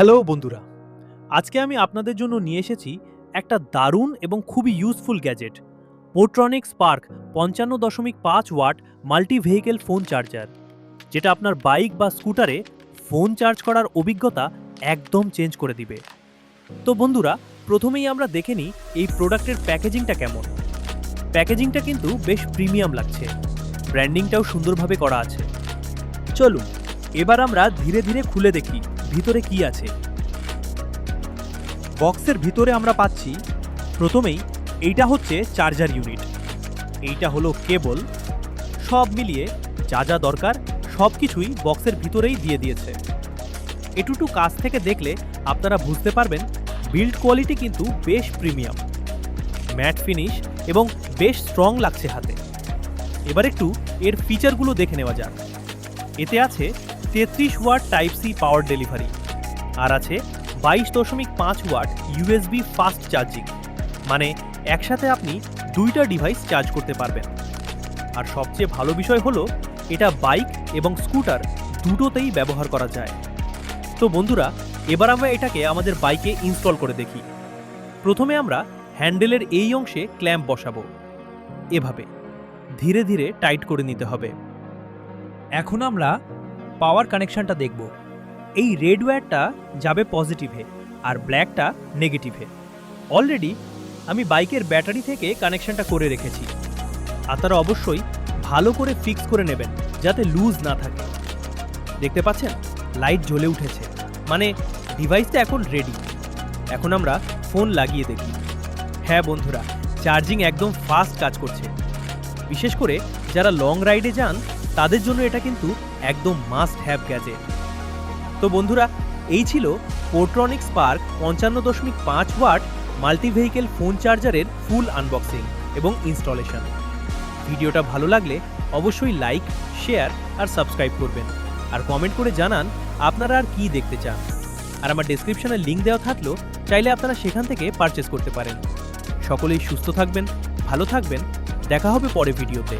Hello বন্ধুরা, আজকে আমি আপনাদের জন্য নিয়ে এসেছি একটা দারুণ এবং খুবই useful gadget, Portronic spark 55.5 watt multi vehicle phone charger, যেটা আপনার বাইক বা স্কুটারে ফোন চার্জ করার অভিজ্ঞতা একদম চেঞ্জ করে দিবে। তো বন্ধুরা, প্রথমেই আমরা দেখে নিই এই প্রোডাক্টের প্যাকেজিংটা কেমন। প্যাকেজিংটা কিন্তু বেশ প্রিমিয়াম লাগছে, ব্র্যান্ডিংটাও সুন্দরভাবে করা আছে। চলুন এবার আমরা ধীরে ধীরে খুলে দেখি ভিতরে কি আছে। বক্সের ভিতরে আমরা পাচ্ছি প্রথমেই এইটা হচ্ছে চার্জার ইউনিট, এইটা হলো কেবল। সব মিলিয়ে যা যা দরকার সব কিছুই বক্সের ভিতরেই দিয়ে দিয়েছে। একটু কাছ থেকে দেখলে আপনারা বুঝতে পারবেন বিল্ড কোয়ালিটি কিন্তু বেশ প্রিমিয়াম, ম্যাট ফিনিশ এবং বেশ স্ট্রং লাগছে হাতে। এবার একটু এর ফিচারগুলো দেখে নেওয়া যাক। এতে আছে 33 watt type C power delivery, আর আছে 22.5 ওয়াট ইউএসবি ফাস্ট চার্জিং, মানে একসাথে আপনি দুইটা ডিভাইস চার্জ করতে পারবেন। আর সবচেয়ে ভালো বিষয় হলো এটা বাইক এবং স্কুটার দুটোতেই ব্যবহার করা যায়। তো বন্ধুরা, এবার আমরা এটাকে আমাদের বাইকে ইনস্টল করে দেখি। প্রথমে আমরা হ্যান্ডেলের এই অংশে ক্ল্যাম্প বসাবো। এভাবে ধীরে ধীরে টাইট করে নিতে হবে। এখন আমরা পাওয়ার কানেকশনটা দেখব। এই রেড ওয়্যারটা যাবে পজিটিভে আর ব্ল্যাকটা নেগেটিভে। অলরেডি আমি বাইকের ব্যাটারি থেকে কানেকশনটা করে রেখেছি। আপনারা অবশ্যই ভালো করে ফিক্স করে নেবেন যাতে লুজ না থাকে। দেখতে পাচ্ছেন লাইট জ্বলে উঠেছে, মানে ডিভাইসটা এখন রেডি। এখন আমরা ফোন লাগিয়ে দেখি। হ্যাঁ বন্ধুরা, চার্জিং একদম ফাস্ট কাজ করছে। বিশেষ করে যারা লং রাইডে যান তাদের জন্য এটা কিন্তু একদম মাস্ট হ্যাভ গ্যাজেট। তো বন্ধুরা, এই ছিল Portronic spark 55.5 watt multi vehicle phone চার্জারের ফুল আনবক্সিং এবং ইনস্টলেশন। ভিডিওটা ভালো লাগলে অবশ্যই লাইক, শেয়ার আর সাবস্ক্রাইব করবেন, আর কমেন্ট করে জানান আপনারা আর কি দেখতে চান। আর আমার ডেসক্রিপশনে লিঙ্ক দেওয়া থাকলেও চাইলে আপনারা সেখান থেকে পারচেস করতে পারেন। সকলেই সুস্থ থাকবেন, ভালো থাকবেন, দেখা হবে পরে ভিডিওতে।